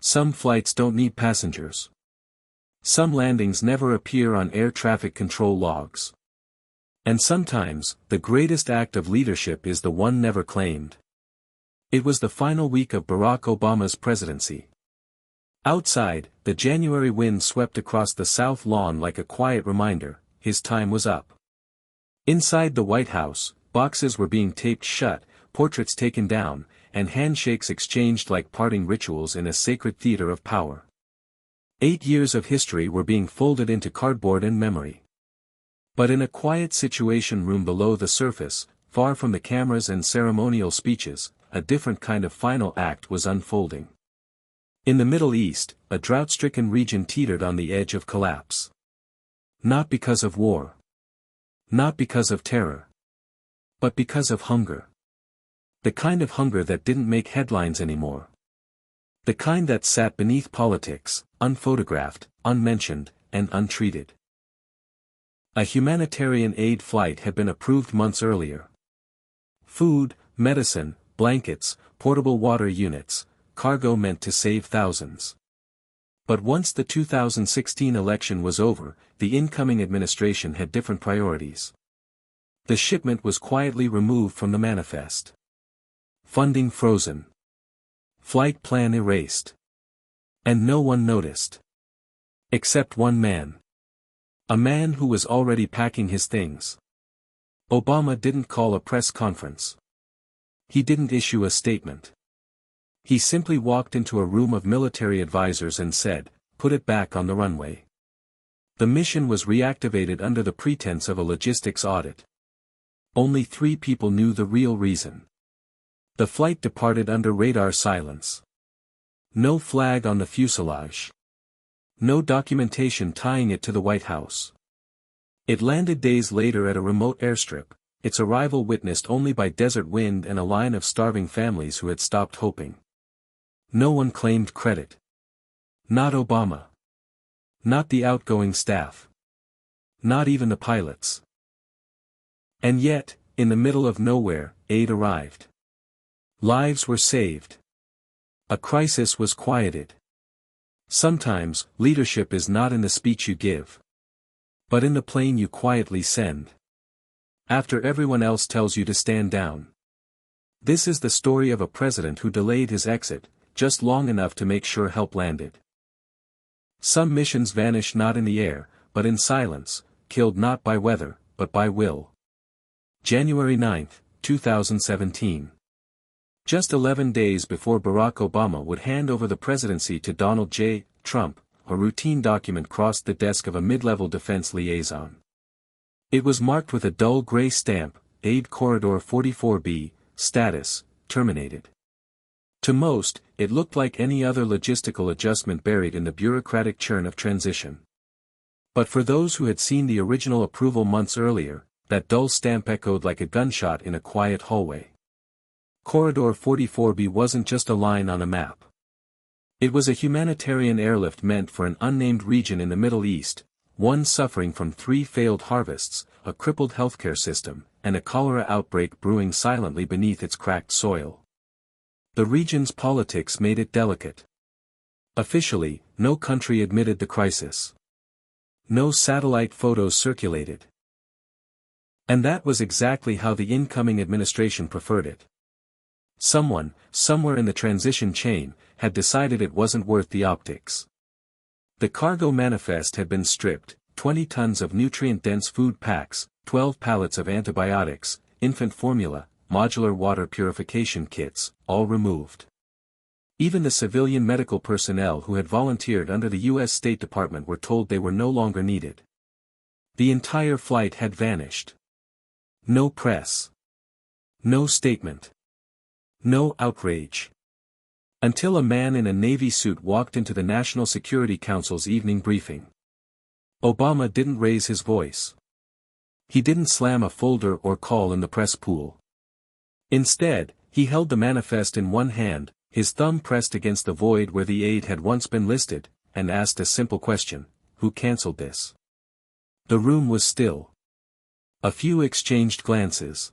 Some flights don't need passengers. Some landings never appear on air traffic control logs. And sometimes, the greatest act of leadership is the one never claimed. It was the final week of Barack Obama's presidency. Outside, the January wind swept across the South Lawn like a quiet reminder, his time was up. Inside the White House, boxes were being taped shut, portraits taken down, and handshakes exchanged like parting rituals in a sacred theater of power. 8 years of history were being folded into cardboard and memory. But in a quiet situation room below the surface, far from the cameras and ceremonial speeches, a different kind of final act was unfolding. In the Middle East, a drought-stricken region teetered on the edge of collapse. Not because of war. Not because of terror. But because of hunger. The kind of hunger that didn't make headlines anymore. The kind that sat beneath politics, unphotographed, unmentioned, and untreated. A humanitarian aid flight had been approved months earlier. Food, medicine, blankets, portable water units, cargo meant to save thousands. But once the 2016 election was over, the incoming administration had different priorities. The shipment was quietly removed from the manifest. Funding frozen. Flight plan erased. And no one noticed. Except one man. A man who was already packing his things. Obama didn't call a press conference. He didn't issue a statement. He simply walked into a room of military advisors and said, "Put it back on the runway." The mission was reactivated under the pretense of a logistics audit. Only 3 people knew the real reason. The flight departed under radar silence. No flag on the fuselage. No documentation tying it to the White House. It landed days later at a remote airstrip, its arrival witnessed only by desert wind and a line of starving families who had stopped hoping. No one claimed credit. Not Obama. Not the outgoing staff. Not even the pilots. And yet, in the middle of nowhere, aid arrived. Lives were saved. A crisis was quieted. Sometimes, leadership is not in the speech you give, but in the plane you quietly send. After everyone else tells you to stand down. This is the story of a president who delayed his exit, just long enough to make sure help landed. Some missions vanish not in the air, but in silence, killed not by weather, but by will. January 9, 2017. Just 11 days before Barack Obama would hand over the presidency to Donald J. Trump, a routine document crossed the desk of a mid-level defense liaison. It was marked with a dull gray stamp, Aid Corridor 44B, status, terminated. To most, it looked like any other logistical adjustment buried in the bureaucratic churn of transition. But for those who had seen the original approval months earlier, that dull stamp echoed like a gunshot in a quiet hallway. Corridor 44B wasn't just a line on a map. It was a humanitarian airlift meant for an unnamed region in the Middle East, one suffering from 3 failed harvests, a crippled healthcare system, and a cholera outbreak brewing silently beneath its cracked soil. The region's politics made it delicate. Officially, no country admitted the crisis. No satellite photos circulated. And that was exactly how the incoming administration preferred it. Someone, somewhere in the transition chain, had decided it wasn't worth the optics. The cargo manifest had been stripped, 20 tons of nutrient-dense food packs, 12 pallets of antibiotics, infant formula, modular water purification kits, all removed. Even the civilian medical personnel who had volunteered under the U.S. State Department were told they were no longer needed. The entire flight had vanished. No press. No statement. No outrage. Until a man in a Navy suit walked into the National Security Council's evening briefing. Obama didn't raise his voice. He didn't slam a folder or call in the press pool. Instead, he held the manifest in one hand, his thumb pressed against the void where the aid had once been listed, and asked a simple question: who canceled this? The room was still. A few exchanged glances.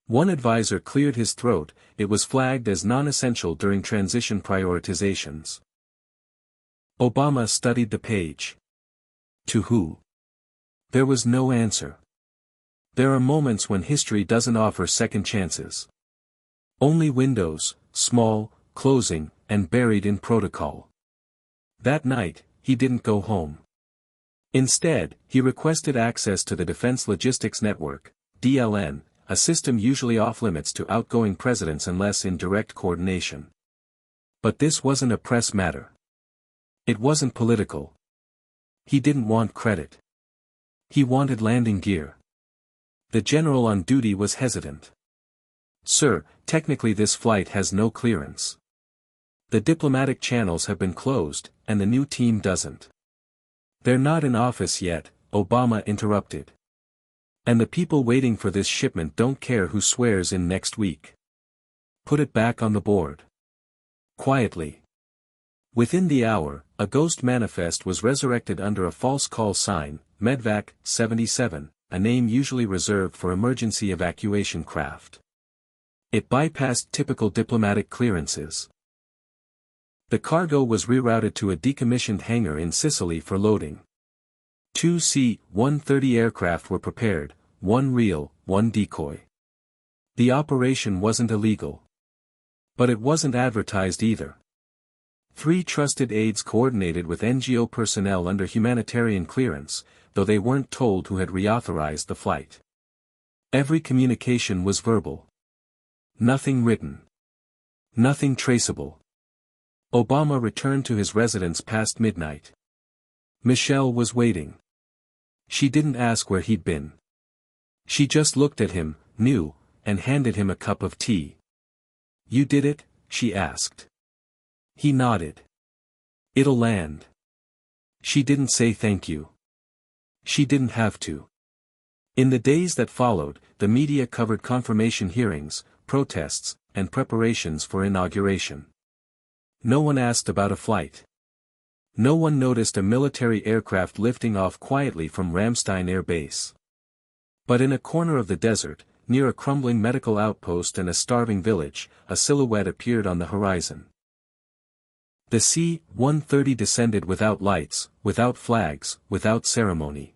One advisor cleared his throat, it was flagged as non-essential during transition prioritizations. Obama studied the page. To who? There was no answer. There are moments when history doesn't offer second chances. Only windows, small, closing, and buried in protocol. That night, he didn't go home. Instead, he requested access to the Defense Logistics Network, DLN, a system usually off-limits to outgoing presidents unless in direct coordination. But this wasn't a press matter. It wasn't political. He didn't want credit. He wanted landing gear. The general on duty was hesitant. "Sir, technically this flight has no clearance. The diplomatic channels have been closed, and the new team doesn't." "They're not in office yet," Obama interrupted. "And the people waiting for this shipment don't care who swears in next week. Put it back on the board." Quietly. Within the hour, a ghost manifest was resurrected under a false call sign, Medvac 77, a name usually reserved for emergency evacuation craft. It bypassed typical diplomatic clearances. The cargo was rerouted to a decommissioned hangar in Sicily for loading. 2 C-130 aircraft were prepared, one real, one decoy. The operation wasn't illegal. But it wasn't advertised either. 3 trusted aides coordinated with NGO personnel under humanitarian clearance, though they weren't told who had reauthorized the flight. Every communication was verbal. Nothing written. Nothing traceable. Obama returned to his residence past midnight. Michelle was waiting. She didn't ask where he'd been. She just looked at him, knew, and handed him a cup of tea. "You did it?" she asked. He nodded. "It'll land." She didn't say thank you. She didn't have to. In the days that followed, the media covered confirmation hearings, protests, and preparations for inauguration. No one asked about a flight. No one noticed a military aircraft lifting off quietly from Ramstein Air Base. But in a corner of the desert, near a crumbling medical outpost and a starving village, a silhouette appeared on the horizon. The C-130 descended without lights, without flags, without ceremony.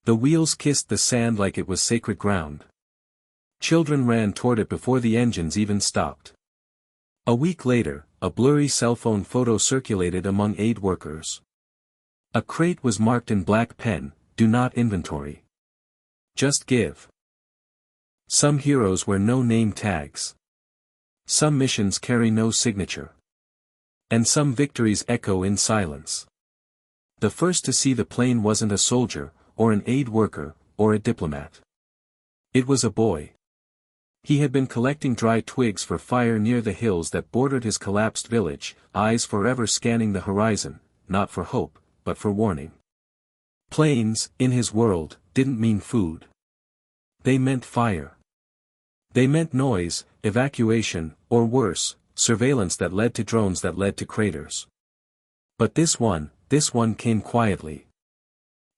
The wheels kissed the sand like it was sacred ground. Children ran toward it before the engines even stopped. A week later, a blurry cell phone photo circulated among aid workers. A crate was marked in black pen, "Do not inventory. Just give." Some heroes wear no name tags. Some missions carry no signature. And some victories echo in silence. The first to see the plane wasn't a soldier, or an aid worker, or a diplomat. It was a boy. He had been collecting dry twigs for fire near the hills that bordered his collapsed village, eyes forever scanning the horizon, not for hope, but for warning. Planes, in his world, didn't mean food. They meant fire. They meant noise, evacuation, or worse, surveillance that led to drones that led to craters. But this one came quietly.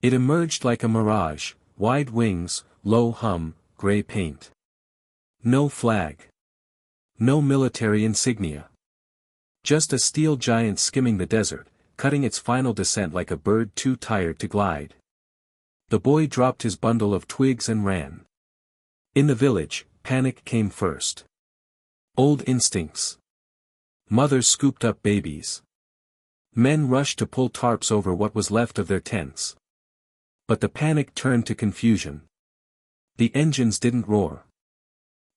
It emerged like a mirage, wide wings, low hum, gray paint. No flag. No military insignia. Just a steel giant skimming the desert, cutting its final descent like a bird too tired to glide. The boy dropped his bundle of twigs and ran. In the village, panic came first. Old instincts. Mothers scooped up babies. Men rushed to pull tarps over what was left of their tents. But the panic turned to confusion. The engines didn't roar.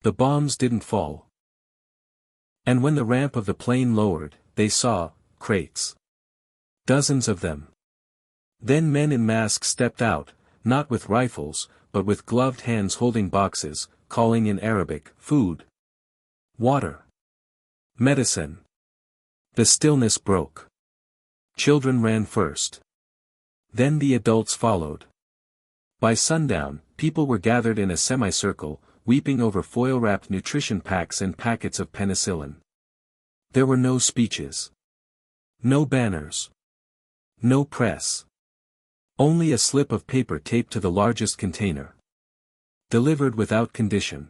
The bombs didn't fall. And when the ramp of the plane lowered, they saw crates. Dozens of them. Then men in masks stepped out, not with rifles, but with gloved hands holding boxes, calling in Arabic, "Food. Water. Medicine." The stillness broke. Children ran first. Then the adults followed. By sundown, people were gathered in a semicircle, weeping over foil-wrapped nutrition packs and packets of penicillin. There were no speeches. No banners. No press. Only a slip of paper taped to the largest container. Delivered without condition.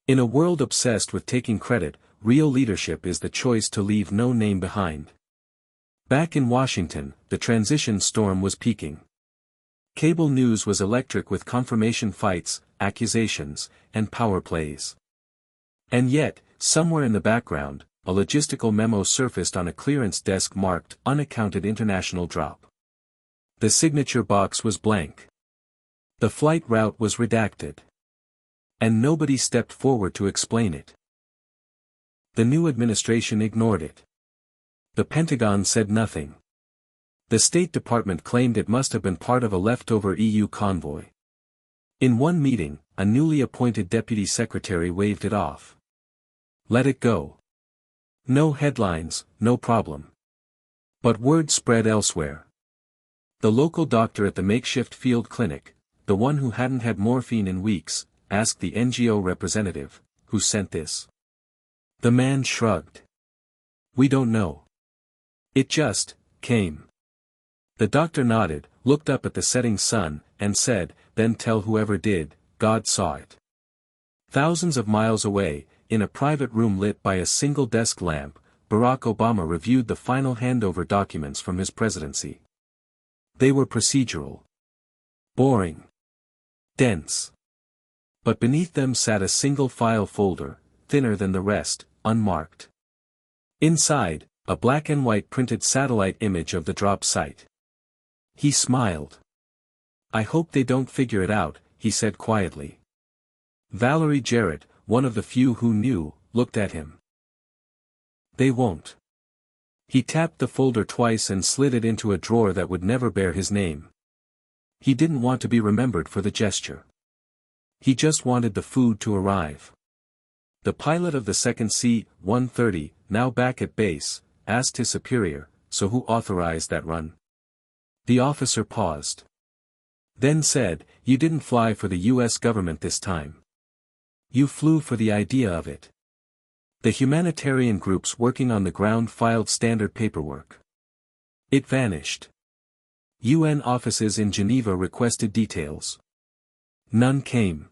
In a world obsessed with taking credit, real leadership is the choice to leave no name behind. Back in Washington, the transition storm was peaking. Cable news was electric with confirmation fights, accusations, and power plays. And yet, somewhere in the background, a logistical memo surfaced on a clearance desk marked "Unaccounted International Drop." The signature box was blank. The flight route was redacted. And nobody stepped forward to explain it. The new administration ignored it. The Pentagon said nothing. The State Department claimed it must have been part of a leftover EU convoy. In one meeting, a newly appointed deputy secretary waved it off. Let it go. No headlines, no problem. But word spread elsewhere. The local doctor at the makeshift field clinic, the one who hadn't had morphine in weeks, asked the NGO representative, "Who sent this?" The man shrugged. "We don't know. It just came." The doctor nodded, looked up at the setting sun, and said, "Then tell whoever did, God saw it." Thousands of miles away, in a private room lit by a single desk lamp, Barack Obama reviewed the final handover documents from his presidency. They were procedural. Boring. Dense. But beneath them sat a single file folder, thinner than the rest, unmarked. Inside, a black and white printed satellite image of the drop site. He smiled. "I hope they don't figure it out," he said quietly. Valerie Jarrett, one of the few who knew, looked at him. "They won't." He tapped the folder twice and slid it into a drawer that would never bear his name. He didn't want to be remembered for the gesture. He just wanted the food to arrive. The pilot of the second C-130, now back at base, asked his superior, "So who authorized that run?" The officer paused. Then said, "You didn't fly for the U.S. government this time. You flew for the idea of it." The humanitarian groups working on the ground filed standard paperwork. It vanished. UN offices in Geneva requested details. None came.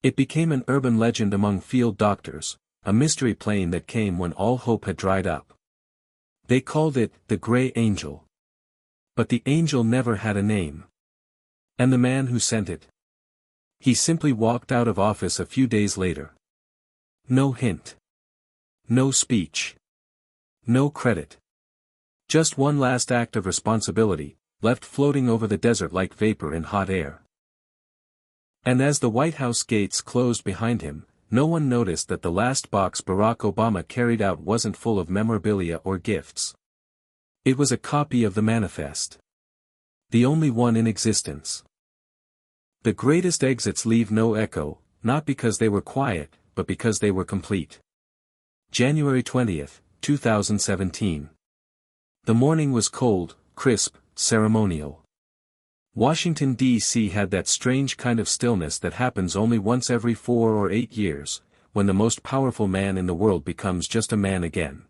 It became an urban legend among field doctors, a mystery plane that came when all hope had dried up. They called it the Gray Angel. But the angel never had a name. And the man who sent it? He simply walked out of office a few days later. No hint. No speech. No credit. Just one last act of responsibility, left floating over the desert like vapor in hot air. And as the White House gates closed behind him, no one noticed that the last box Barack Obama carried out wasn't full of memorabilia or gifts. It was a copy of the manifest. The only one in existence. The greatest exits leave no echo, not because they were quiet, but because they were complete. January 20th, 2017. The morning was cold, crisp, ceremonial. Washington, D.C. had that strange kind of stillness that happens only once every 4 or 8 years, when the most powerful man in the world becomes just a man again.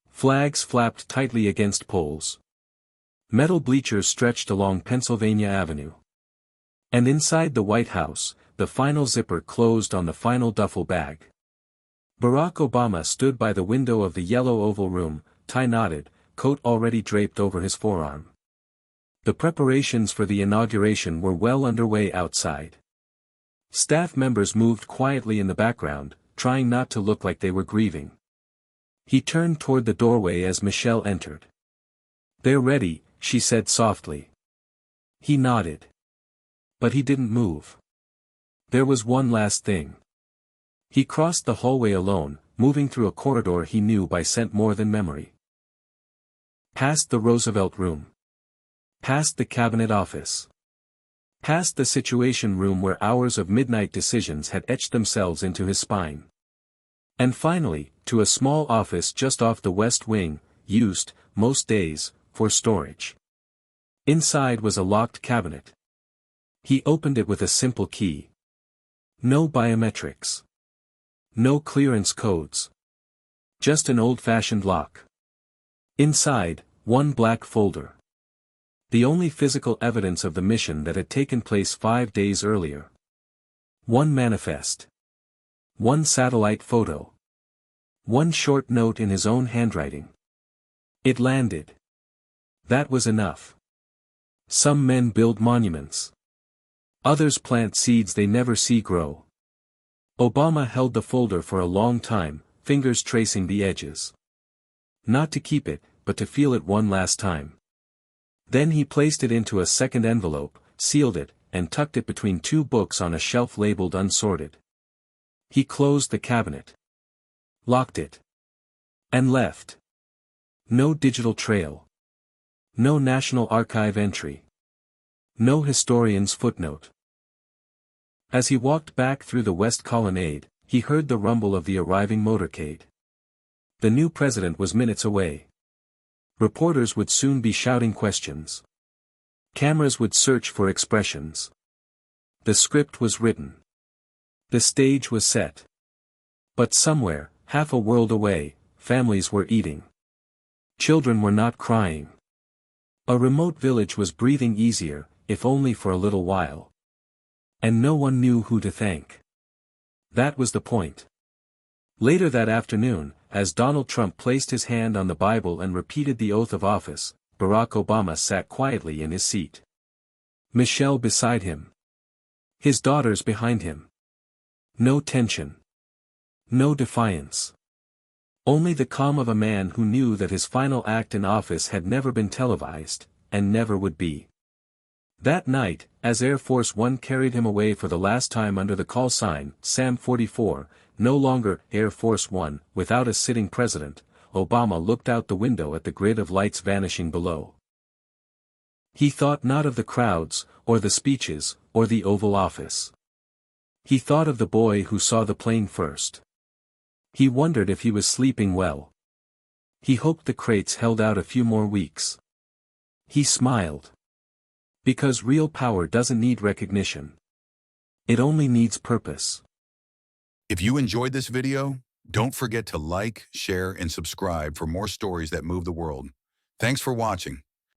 Flags flapped tightly against poles. Metal bleachers stretched along Pennsylvania Avenue. And inside the White House, the final zipper closed on the final duffel bag. Barack Obama stood by the window of the yellow Oval Room, tie knotted, coat already draped over his forearm. The preparations for the inauguration were well underway outside. Staff members moved quietly in the background, trying not to look like they were grieving. He turned toward the doorway as Michelle entered. "They're ready," she said softly. He nodded. But he didn't move. There was one last thing. He crossed the hallway alone, moving through a corridor he knew by scent more than memory. Past the Roosevelt Room. Past the Cabinet Office. Past the Situation Room where hours of midnight decisions had etched themselves into his spine. And finally, to a small office just off the West Wing, used, most days, for storage. Inside was a locked cabinet. He opened it with a simple key. No biometrics. No clearance codes. Just an old-fashioned lock. Inside, one black folder. The only physical evidence of the mission that had taken place 5 days earlier. One manifest. One satellite photo. One short note in his own handwriting. It landed. That was enough. Some men build monuments. Others plant seeds they never see grow. Obama held the folder for a long time, fingers tracing the edges. Not to keep it, but to feel it one last time. Then he placed it into a second envelope, sealed it, and tucked it between two books on a shelf labeled unsorted. He closed the cabinet. Locked it. And left. No digital trail. No National Archive entry. No historian's footnote. As he walked back through the West Colonnade, he heard the rumble of the arriving motorcade. The new president was minutes away. Reporters would soon be shouting questions. Cameras would search for expressions. The script was written. The stage was set. But somewhere, half a world away, families were eating. Children were not crying. A remote village was breathing easier, if only for a little while. And no one knew who to thank. That was the point. Later that afternoon, as Donald Trump placed his hand on the Bible and repeated the oath of office, Barack Obama sat quietly in his seat. Michelle beside him. His daughters behind him. No tension. No defiance. Only the calm of a man who knew that his final act in office had never been televised, and never would be. That night, as Air Force One carried him away for the last time under the call sign, Sam 44, no longer Air Force One, without a sitting president, Obama looked out the window at the grid of lights vanishing below. He thought not of the crowds, or the speeches, or the Oval Office. He thought of the boy who saw the plane first. He wondered if he was sleeping well. He hoped the crates held out a few more weeks. He smiled. Because real power doesn't need recognition. It only needs purpose. If you enjoyed this video, don't forget to like, share, and subscribe for more stories that move the world. Thanks for watching.